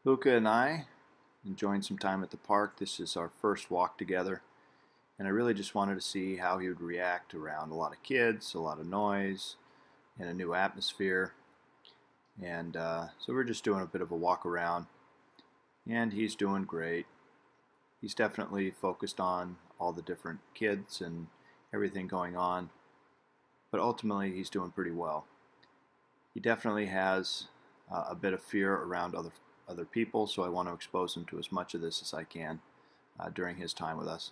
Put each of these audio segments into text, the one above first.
Lucca and I enjoying some time at the park. This is our first walk together, and I really just wanted to see how he would react around a lot of kids, a lot of noise, and a new atmosphere. And so we're just doing a bit of a walk around, and he's doing great. He's definitely focused on all the different kids and everything going on, but ultimately he's doing pretty well. He definitely has a bit of fear around other people, so I want to expose him to as much of this as I can during his time with us.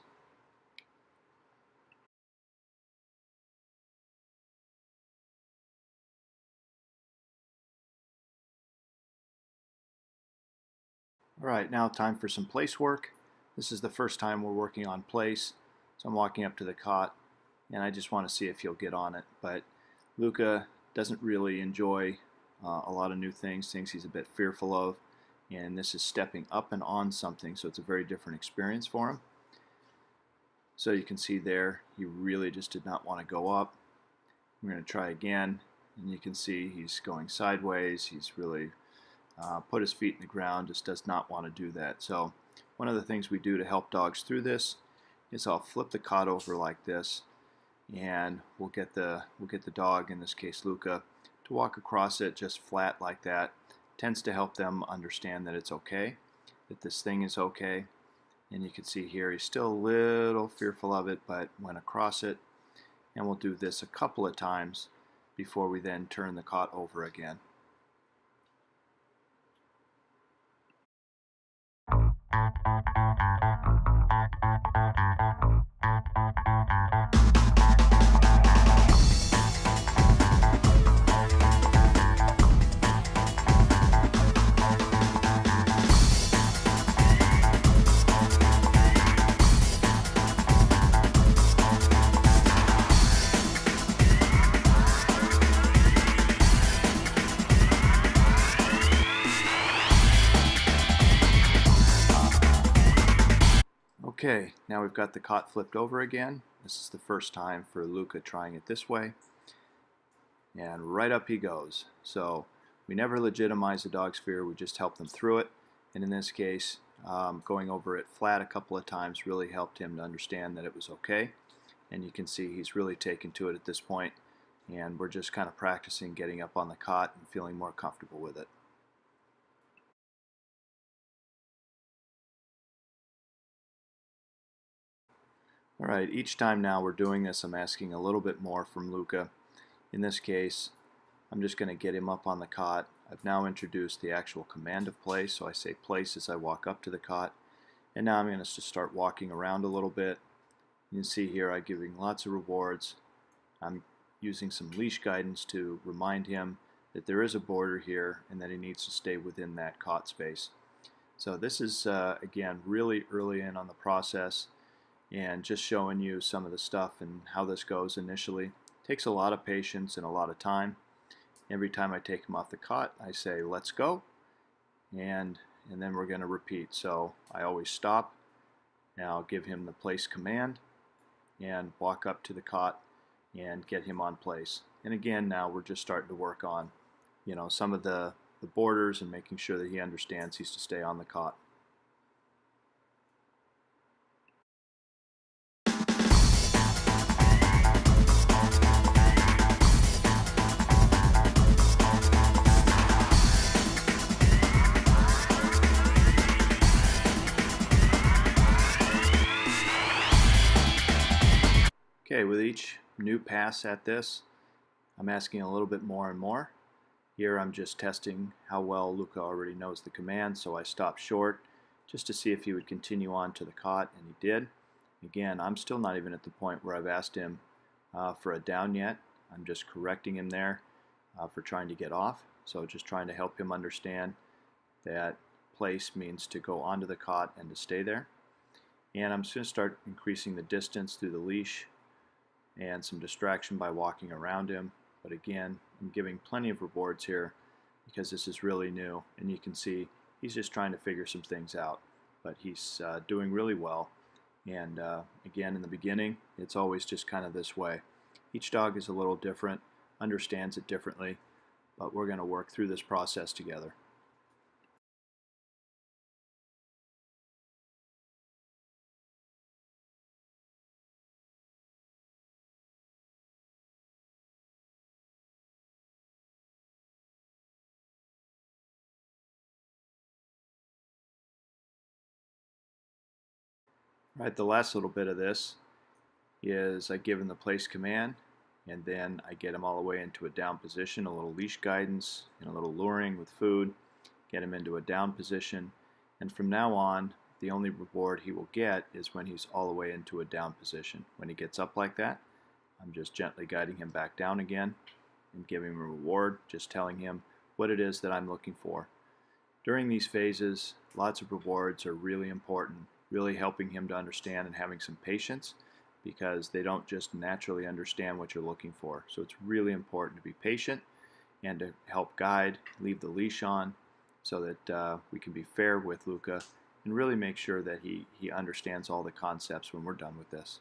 All right, now time for some place work. This is the first time we're working on place, so I'm walking up to the cot, and I just want to see if he'll get on it. But Lucca doesn't really enjoy a lot of new things he's a bit fearful of, and this is stepping up and on something, so it's a very different experience for him. So you can see there, he really just did not want to go up. We're going to try again, and you can see he's going sideways. He's really put his feet in the ground, just does not want to do that. So one of the things we do to help dogs through this is I'll flip the cot over like this, and we'll get the dog, in this case Lucca, to walk across it just flat like that. Tends to help them understand that it's okay, that this thing is okay. And you can see here he's still a little fearful of it, but went across it. And we'll do this a couple of times before we then turn the cot over again. Okay, now we've got the cot flipped over again. This is the first time for Lucca trying it this way. And right up he goes. So we never legitimize a dog's fear, we just help them through it. And in this case, going over it flat a couple of times really helped him to understand that it was okay. And you can see he's really taken to it at this point. And we're just kind of practicing getting up on the cot and feeling more comfortable with it. All right, each time now we're doing this, I'm asking a little bit more from Lucca. In this case, I'm just going to get him up on the cot. I've now introduced the actual command of place, so I say place as I walk up to the cot. And now I'm going to just start walking around a little bit. You can see here I'm giving lots of rewards. I'm using some leash guidance to remind him that there is a border here and that he needs to stay within that cot space. So this is, again, really early in on the process, and just showing you some of the stuff and how this goes initially. Takes a lot of patience and a lot of time. Every time I take him off the cot, I say, let's go, and then we're going to repeat. So I always stop, and I'll give him the place command, and walk up to the cot and get him on place. And again, now we're just starting to work on, some of the borders and making sure that he understands he's to stay on the cot. Okay, with each new pass at this, I'm asking a little bit more and more. Here I'm just testing how well Lucca already knows the command, so I stopped short just to see if he would continue on to the cot, and he did. Again, I'm still not even at the point where I've asked him for a down yet. I'm just correcting him there for trying to get off, so just trying to help him understand that place means to go onto the cot and to stay there. And I'm just going to start increasing the distance through the leash and some distraction by walking around him. But again, I'm giving plenty of rewards here because this is really new, and you can see he's just trying to figure some things out. But he's doing really well. And again, in the beginning, it's always just kind of this way. Each dog is a little different, understands it differently, but we're going to work through this process together. Right, the last little bit of this is I give him the place command, and then I get him all the way into a down position, a little leash guidance and a little luring with food, get him into a down position, and from now on the only reward he will get is when he's all the way into a down position. When he gets up like that, I'm just gently guiding him back down again and giving him a reward, just telling him what it is that I'm looking for. During these phases, lots of rewards are really important, really helping him to understand and having some patience, because they don't just naturally understand what you're looking for. So it's really important to be patient and to help guide, leave the leash on, so that we can be fair with Lucca and really make sure that he understands all the concepts when we're done with this.